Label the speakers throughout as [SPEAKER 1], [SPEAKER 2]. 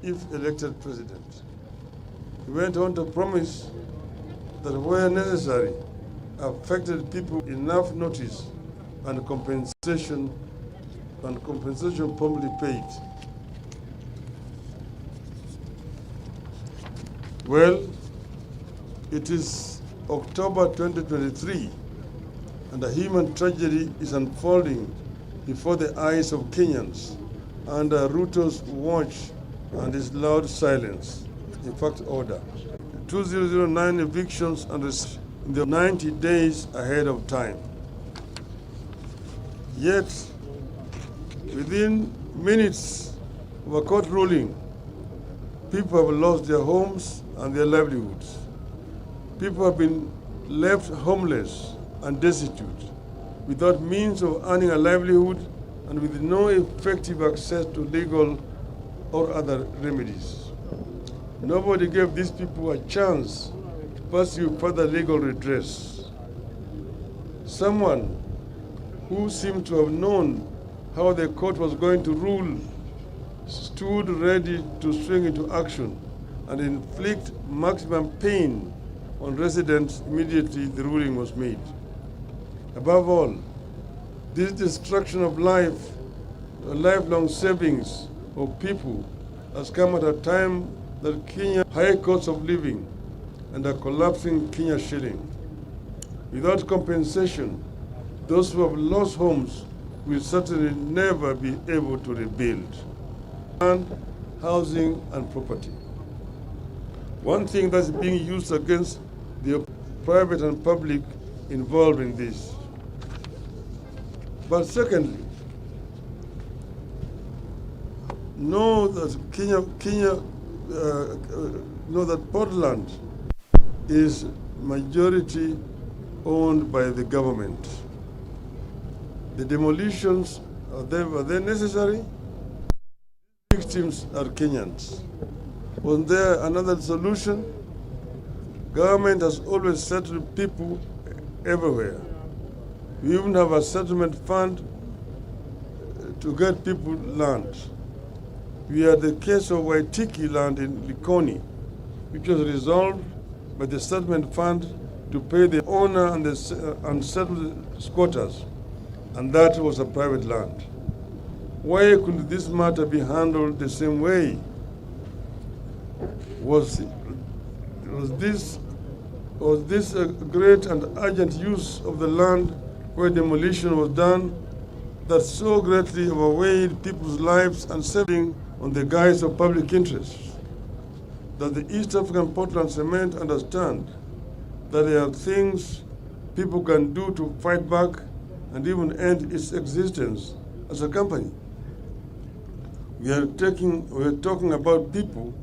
[SPEAKER 1] if elected president. He went on to promise that where necessary, affected people enough notice and compensation promptly paid. Well, it is October 2023, and a human tragedy is unfolding before the eyes of Kenyans under Ruto's watch and his loud silence, in fact order. 2009 evictions and in the 90 days ahead of time. Yet, within minutes of a court ruling, people have lost their homes and their livelihoods. People have been left homeless and destitute, without means of earning a livelihood and with no effective access to legal or other remedies. Nobody gave these people a chance to pursue further legal redress. Someone who seemed to have known how the court was going to rule stood ready to swing into action and inflict maximum pain on residents immediately the ruling was made. Above all, this destruction of life, the lifelong savings of people has come at a time that Kenya high cost of living and a collapsing Kenya shilling. Without compensation, those who have lost homes will certainly never be able to rebuild. And housing and property. One thing that's being used against the private and public involved in this. But secondly, know that know that Portland is majority owned by the government. The demolitions, are they necessary? Victims are Kenyans. Was there another solution? Government has always settled people everywhere. We even have a settlement fund to get people land. We had the case of Waitiki land in Likoni, which was resolved by the settlement fund to pay the owner and the unsettled squatters, and that was a private land. Why couldn't this matter be handled the same way? Was this a great and urgent use of the land where demolition was done that so greatly overweighed people's lives and saving on the guise of public interest? Does the East African Portland Cement understand that there are things people can do to fight back and even end its existence as a company? We are talking about people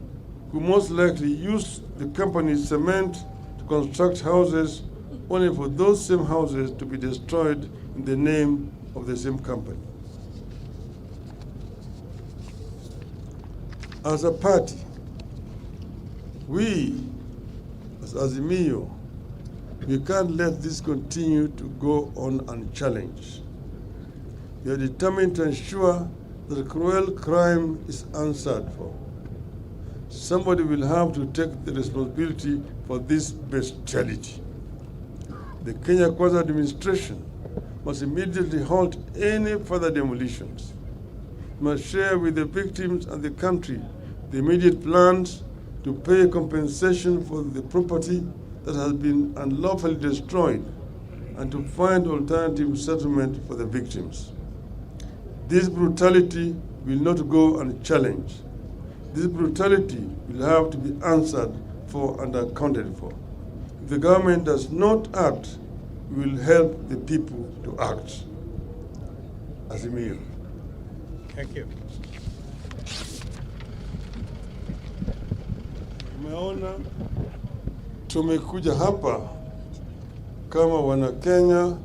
[SPEAKER 1] who most likely use the company's cement to construct houses only for those same houses to be destroyed in the name of the same company. As a party, we, as Azimio, we can't let this continue to go on unchallenged. We are determined to ensure that cruel crime is answered for. Somebody will have to take the responsibility for this bestiality. The Kenya Kwanza administration must immediately halt any further demolitions. It must share with the victims and the country the immediate plans to pay compensation for the property that has been unlawfully destroyed and to find alternative settlement for the victims. This brutality will not go unchallenged. This brutality will have to be answered for and accounted for. If the government does not act, we will help the people to act. Azimio.
[SPEAKER 2] Thank you.
[SPEAKER 1] Tumeona tumekuja hapa kama wana Kenya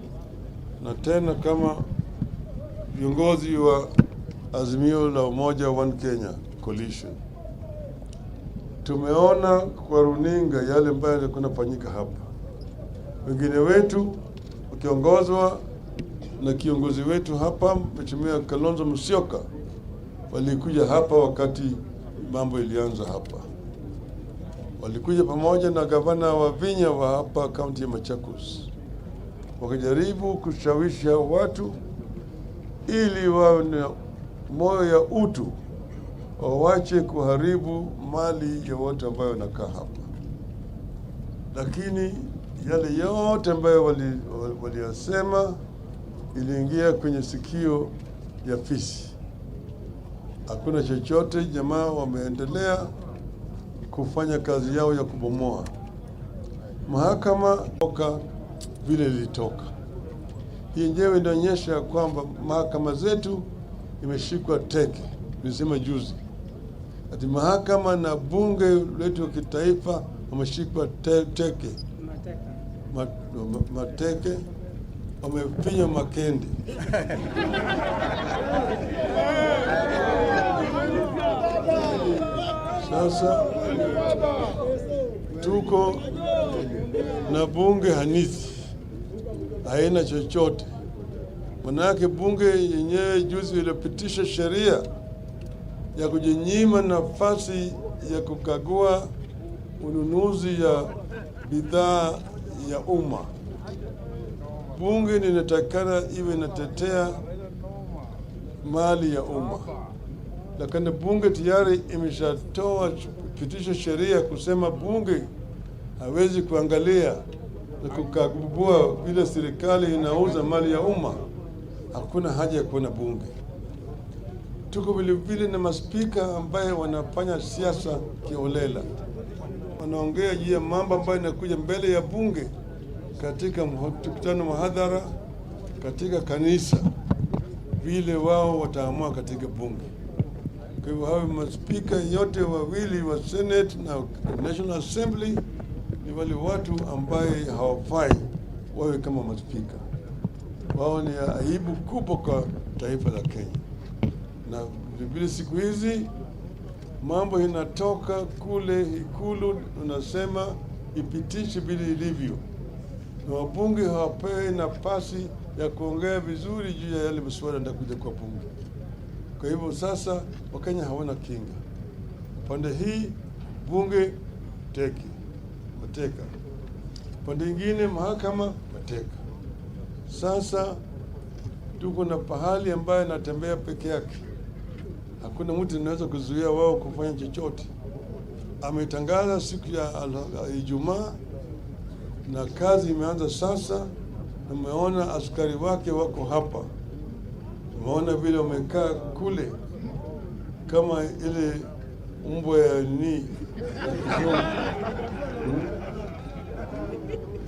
[SPEAKER 1] na tena kama viongozi wa Azimio la Umoja One Kenya Coalition. Tumeona kwa runinga yale ambayo yalikuwa yanafanyika hapa. Wengine wetu wakiongozwa na kiongozi wetu hapa Mheshimiwa Kalonzo Musyoka walikuja hapa wakati mambo ilianza hapa. Walikuja pamoja na gavana wa Vinya wa hapa kaunti ya Machakos, wakajaribu kushawishi watu ili wawe na moyo ya utu, wawache kuharibu mali ya watu ambao wanakaa hapa. Lakini yale yote ambayo waliyasema iliingia kwenye sikio ya fisi. Hakuna chochote. Jamaa wameendelea kufanya kazi yao ya kubomoa. Mahakama toka vile ilitoka. Hii yenyewe inaonyesha kwamba mahakama zetu imeshikwa teke. Nilisema juzi ati mahakama na bunge letu kitaifa wameshikwa teke. Mateke wamefinya makende. Sasa tuko na bunge hanithi, haina chochote. Manake bunge yenyewe juzi ilipitisha sheria ya kujinyima nafasi ya kukagua ununuzi ya bidhaa ya umma. Bunge linatakana iwe inatetea mali ya umma, lakini bunge tayari imeshatoa pitisha sheria kusema bunge hawezi kuangalia na kukagua vile serikali inauza mali ya umma. Hakuna haja ya kuwa na bunge. Tuko vile vile na maspika ambaye wanafanya siasa kiolela, wanaongea juu ya mambo ambayo inakuja mbele ya bunge katika mkutano mahadhara katika kanisa, vile wao wataamua katika bunge. Kwa hivyo hao maspika yote wawili wa Senate na National Assembly ni wale watu ambaye hawafai wawe kama maspika. Wao ni aibu kubwa kwa taifa la Kenya. Na vile siku hizi mambo inatoka kule Ikulu, unasema ipitishe vile ilivyo, na wabunge hawapewi nafasi ya kuongea vizuri juu ya yale masuala yanayokuja kwa bunge. Kwa hivyo sasa Wakenya hawana kinga. Pande hii bunge mateka, pande nyingine mahakama mateka. Sasa tuko na pahali ambaye natembea peke yake, hakuna mtu anaweza kuzuia wao kufanya chochote. Ametangaza siku ya Ijumaa na kazi imeanza sasa. Umeona askari wake wako hapa, umeona vile wamekaa kule kama ile mbwa ya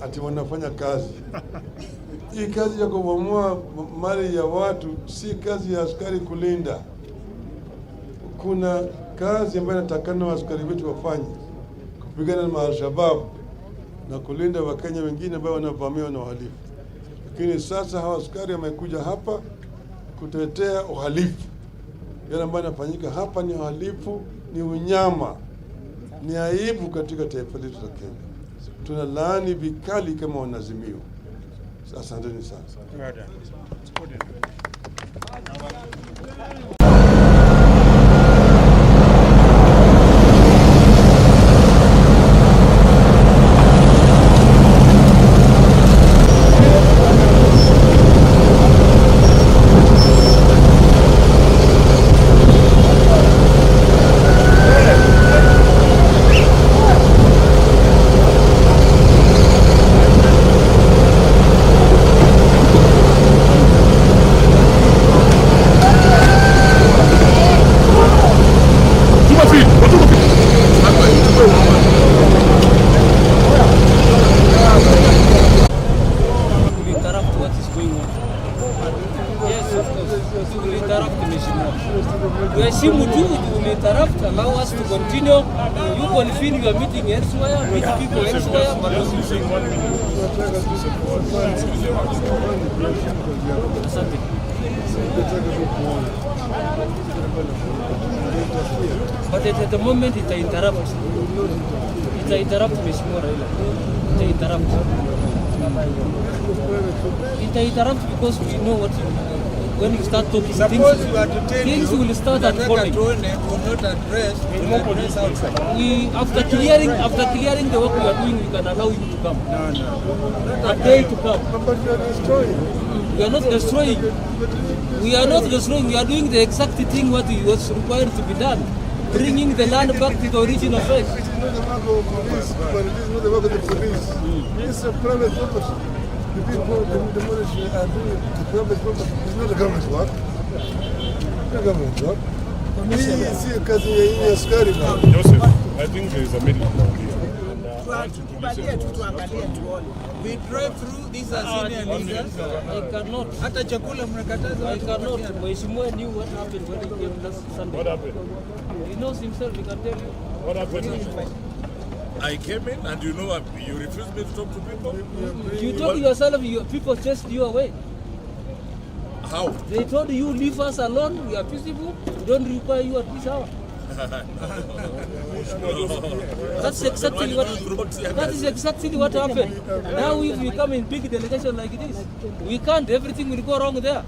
[SPEAKER 1] ati wanafanya kazi. Hii kazi ya kubomoa mali ya watu si kazi ya askari kulinda. Kuna kazi ambayo inatakana askari wetu wafanye, kupigana na Al-Shabaab na kulinda Wakenya wengine ambao wanavamiwa na uhalifu. Lakini sasa hawa askari wamekuja hapa kutetea uhalifu. Yale ambayo yanafanyika hapa ni uhalifu, ni unyama, ni aibu katika taifa letu la Kenya. Tunalaani vikali kama wanazimio. Asanteni sana.
[SPEAKER 3] Tuheshimu tu interrupt, allow us to continue. You convene your meeting elsewhere, meet people elsewhere, but at the moment it interrupt. It interrupt Mheshimiwa Raila. It interrupt. It interrupt because we know what when you start talking,
[SPEAKER 2] Suppose we are to tell
[SPEAKER 3] things
[SPEAKER 2] you
[SPEAKER 3] will start
[SPEAKER 2] that
[SPEAKER 3] unfolding.
[SPEAKER 2] will not address outside.
[SPEAKER 3] After clearing the work we are doing, we can allow you to come.
[SPEAKER 2] No.
[SPEAKER 3] A day to come.
[SPEAKER 1] But you are destroying.
[SPEAKER 3] We are not destroying. We are not destroying. We are doing the exact thing what was required to be done. Bringing the land back to the original phase.
[SPEAKER 1] It is not the work of police, but it is not the work of the police. It's a private property. The people demolish are doing the private property. It's not the government's work. It's not government's work. We see a cousin in Askari now.
[SPEAKER 4] Joseph, I think there is a middle ground here. And I want you to listen to us.
[SPEAKER 2] We drive through these are senior leaders.
[SPEAKER 3] I cannot.
[SPEAKER 2] Hata chakula mnakataza.
[SPEAKER 3] I cannot. Mheshimiwa knew what happened when he came last Sunday.
[SPEAKER 4] What happened?
[SPEAKER 3] He knows himself, he can tell you.
[SPEAKER 4] What happened?
[SPEAKER 5] I came in and you refused me to talk to people?
[SPEAKER 3] You told yourself, people chased you away.
[SPEAKER 5] How?
[SPEAKER 3] They told you, leave us alone, we are peaceful, we don't require you at this hour. That's exactly what happened. Now if we come in big delegation like this, we can't, everything will go wrong there.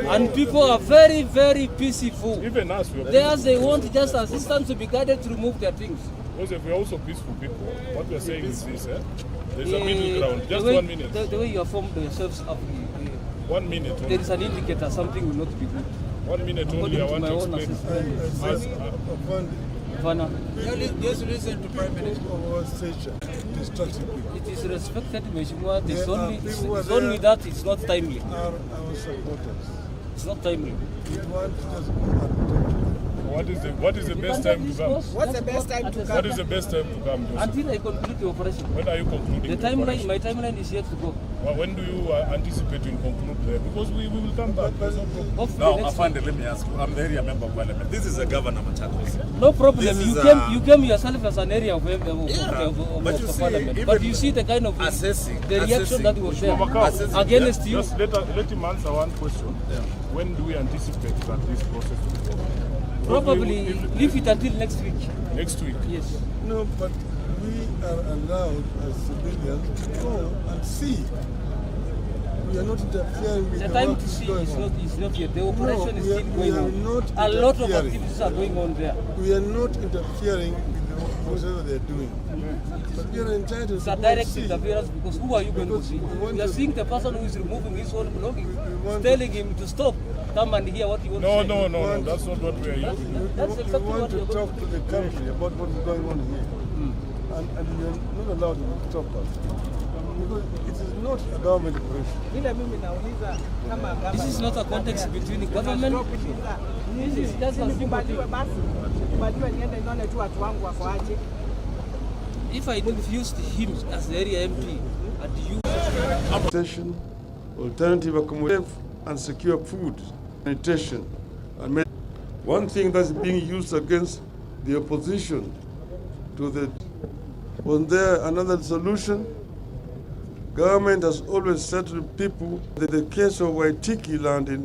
[SPEAKER 3] And people are very, very peaceful.
[SPEAKER 4] Even us, we are
[SPEAKER 3] They want just assistance to be guided to remove their things.
[SPEAKER 4] Joseph, we are also peaceful people. What we are saying is this, there's a middle ground. Just 1 minute.
[SPEAKER 3] The way you have formed yourselves up,
[SPEAKER 4] 1 minute only.
[SPEAKER 3] there is an indicator something will not be good.
[SPEAKER 4] 1 minute only, I want to explain.
[SPEAKER 3] Vana,
[SPEAKER 2] Just listen to Prime Minister.
[SPEAKER 3] it is respected, Mheshimiwa.
[SPEAKER 1] There
[SPEAKER 3] It's
[SPEAKER 1] are
[SPEAKER 3] only,
[SPEAKER 1] people
[SPEAKER 3] it's
[SPEAKER 1] there
[SPEAKER 3] only that it's not timely.
[SPEAKER 1] Are our supporters.
[SPEAKER 3] It's not timely.
[SPEAKER 1] We want to just go and talk to them.
[SPEAKER 4] What is the best time to come?
[SPEAKER 2] What's the best time to
[SPEAKER 4] What is the best time to come, Joseph?
[SPEAKER 3] Until I complete the operation.
[SPEAKER 4] When are you concluding
[SPEAKER 3] The
[SPEAKER 4] the
[SPEAKER 3] timeline,
[SPEAKER 4] operation?
[SPEAKER 3] my timeline is yet to go.
[SPEAKER 4] Well, when do you anticipate you'll conclude there? Because we will come back. There's no problem.
[SPEAKER 3] Hopefully
[SPEAKER 5] Now,
[SPEAKER 3] next week.
[SPEAKER 5] Afande, let me ask you. I'm the area member of parliament. This is a governor Machakos.
[SPEAKER 3] No problem.
[SPEAKER 5] This is
[SPEAKER 3] You came yourself as an area of
[SPEAKER 5] But you
[SPEAKER 3] the
[SPEAKER 5] see,
[SPEAKER 3] parliament.
[SPEAKER 5] even
[SPEAKER 3] But you see the kind of
[SPEAKER 5] assessing-
[SPEAKER 3] the reaction that was there
[SPEAKER 4] Mavoko,
[SPEAKER 3] against you.
[SPEAKER 4] Just let him answer one question. When do we anticipate that this process will go?
[SPEAKER 3] Probably leave it until next week.
[SPEAKER 4] Next week.
[SPEAKER 3] Yes.
[SPEAKER 1] No, but we are allowed as civilians to go and see. We are not interfering with
[SPEAKER 3] The
[SPEAKER 1] the
[SPEAKER 3] time
[SPEAKER 1] work
[SPEAKER 3] to see
[SPEAKER 1] going
[SPEAKER 3] is
[SPEAKER 1] on.
[SPEAKER 3] not yet. The operation is
[SPEAKER 1] we
[SPEAKER 3] still going
[SPEAKER 1] are
[SPEAKER 3] on.
[SPEAKER 1] not
[SPEAKER 3] A lot of
[SPEAKER 1] interfering.
[SPEAKER 3] activities are going on there.
[SPEAKER 1] We are not interfering with whatever they are doing. But we are entitled
[SPEAKER 3] It's
[SPEAKER 1] to
[SPEAKER 3] a
[SPEAKER 1] go
[SPEAKER 3] direct
[SPEAKER 1] and see.
[SPEAKER 3] interference because who are you going to
[SPEAKER 1] Because
[SPEAKER 3] see?
[SPEAKER 1] we want
[SPEAKER 3] You are
[SPEAKER 1] to-
[SPEAKER 3] seeing the person who is removing his own belongings,
[SPEAKER 1] want
[SPEAKER 3] telling him to stop, come and hear what you want
[SPEAKER 4] No,
[SPEAKER 3] to say.
[SPEAKER 4] no. That's not what we are using.
[SPEAKER 3] That's
[SPEAKER 1] We
[SPEAKER 3] exactly
[SPEAKER 1] want
[SPEAKER 3] what
[SPEAKER 1] to
[SPEAKER 3] you're going
[SPEAKER 1] talk to the country about what is going on here. And we are not allowed to stop us. Because it is not a government operation.
[SPEAKER 3] This is not a context between the government. This is just a simple thing. If I refused him as the area MP and you,
[SPEAKER 1] Station, alternative accommodation and secure food, sanitation, and one thing that's being used against the opposition to the. Was there another solution? Government has always said to people that the case of Waitiki land in